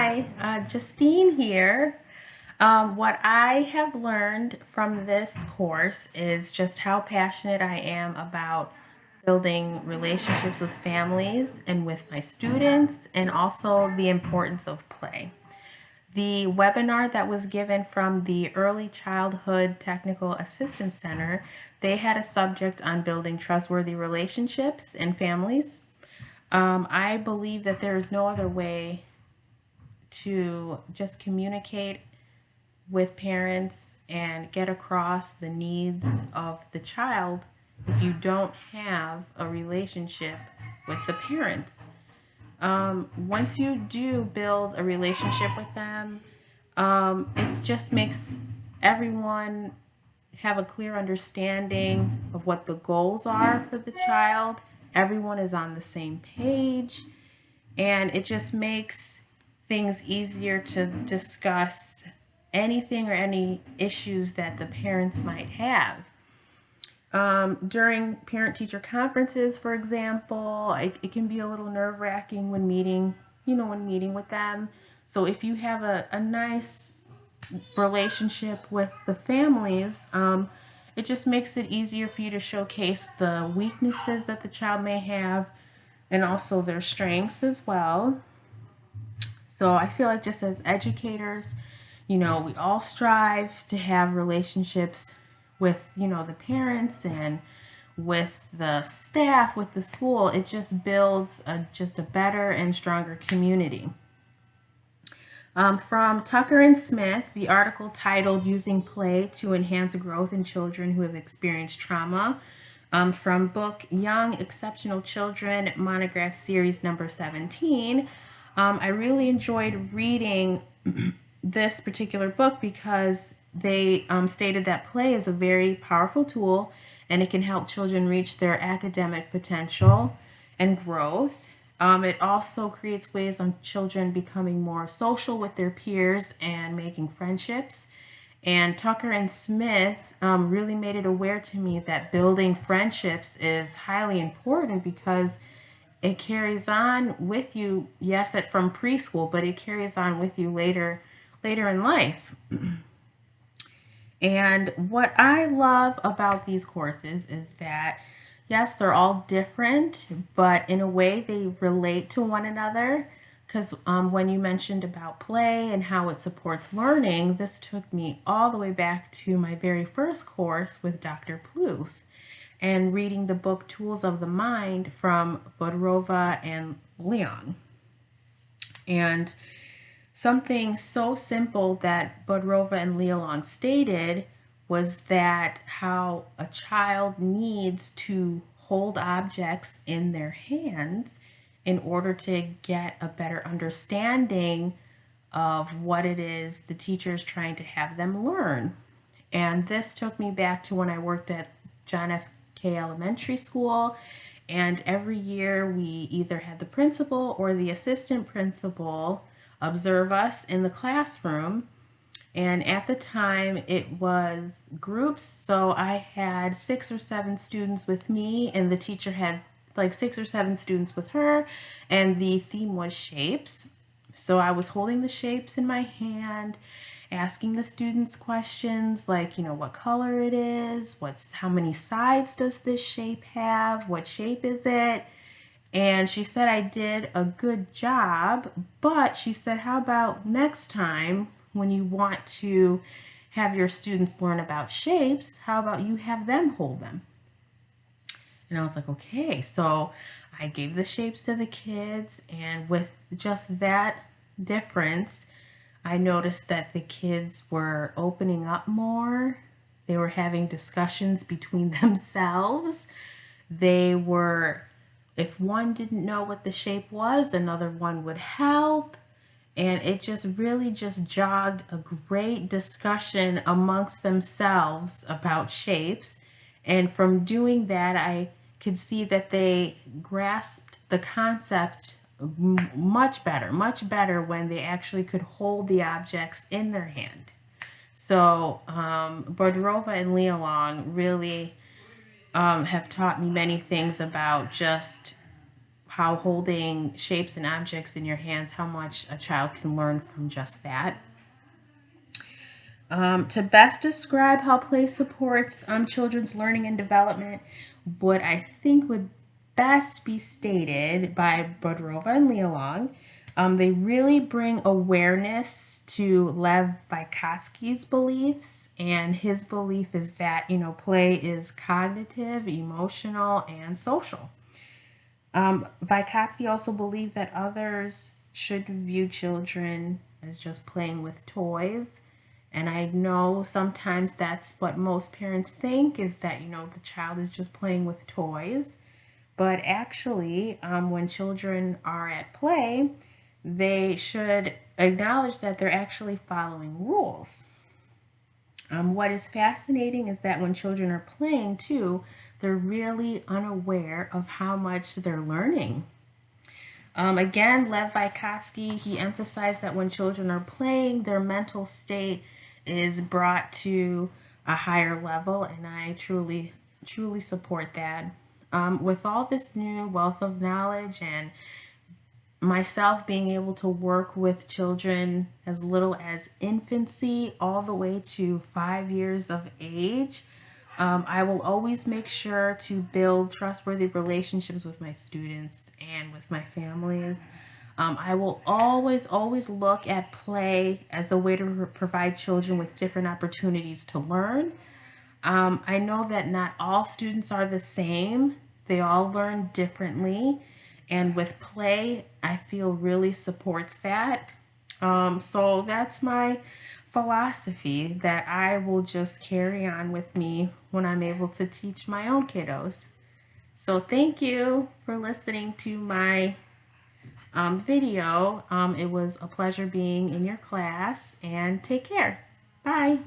Hi, Justine here. What I have learned from this course is just how passionate I am about building relationships with families and with my students, and also the importance of play. The webinar that was given from the Early Childhood Technical Assistance Center, they had a subject on building trustworthy relationships in families. I believe that there is no other way to just communicate with parents and get across the needs of the child if you don't have a relationship with the parents. Once you do build a relationship with them, it just makes everyone have a clear understanding of what the goals are for the child. Everyone is on the same page, and it just makes things easier to discuss anything or any issues that the parents might have. During parent teacher conferences, for example, it can be a little nerve wracking when meeting with them. So if you have a nice relationship with the families, it just makes it easier for you to showcase the weaknesses that the child may have and also their strengths as well. So I feel like just as educators, we all strive to have relationships with, the parents and with the staff, with the school. It just builds just a better and stronger community. From Tucker and Smith, the article titled Using Play to Enhance Growth in Children Who Have Experienced Trauma. From book Young Exceptional Children, monograph series number 17. I really enjoyed reading this particular book because they stated that play is a very powerful tool and it can help children reach their academic potential and growth. It also creates ways on children becoming more social with their peers and making friendships. And Tucker and Smith really made it aware to me that building friendships is highly important because it carries on with you, yes, from preschool, but it carries on with you later in life. And what I love about these courses is that, yes, they're all different, but in a way they relate to one another. Because when you mentioned about play and how it supports learning, this took me all the way back to my very first course with Dr. Plouffe and reading the book Tools of the Mind from Bodrova and Leong. And something so simple that Bodrova and Leong stated was that how a child needs to hold objects in their hands in order to get a better understanding of what it is the teacher is trying to have them learn. And this took me back to when I worked at John F. K Elementary School. And every year we either had the principal or the assistant principal observe us in the classroom. And at the time it was groups. So I had 6 or 7 students with me, and the teacher had like 6 or 7 students with her. And the theme was shapes. So I was holding the shapes in my hand, asking the students questions like, what color it is, how many sides does this shape have, what shape is it? And she said I did a good job, but she said, how about next time when you want to have your students learn about shapes, how about you have them hold them? And I was like, okay. So I gave the shapes to the kids, and with just that difference, I noticed that the kids were opening up more. They were having discussions between themselves. They were, if one didn't know what the shape was, another one would help. And it just really just jogged a great discussion amongst themselves about shapes. And from doing that, I could see that they grasped the concept much better when they actually could hold the objects in their hand. So Bodrova and Leong really have taught me many things about just how holding shapes and objects in your hands, how much a child can learn from just that. To best describe how play supports children's learning and development, what I think would best be stated by Bodrova and Lialong. They really bring awareness to Lev Vygotsky's beliefs, and his belief is that, play is cognitive, emotional, and social. Vygotsky also believed that others should view children as just playing with toys. And I know sometimes that's what most parents think, is that, the child is just playing with toys. But actually, when children are at play, they should acknowledge that they're actually following rules. What is fascinating is that when children are playing too, they're really unaware of how much they're learning. Again, Lev Vygotsky, he emphasized that when children are playing, their mental state is brought to a higher level, and I truly support that. With all this new wealth of knowledge and myself being able to work with children as little as infancy all the way to 5 years of age, I will always make sure to build trustworthy relationships with my students and with my families. I will always look at play as a way to provide children with different opportunities to learn. I know that not all students are the same. They all learn differently. And with play, I feel really supports that. So that's my philosophy that I will just carry on with me when I'm able to teach my own kiddos. So thank you for listening to my video. It was a pleasure being in your class, and take care. Bye.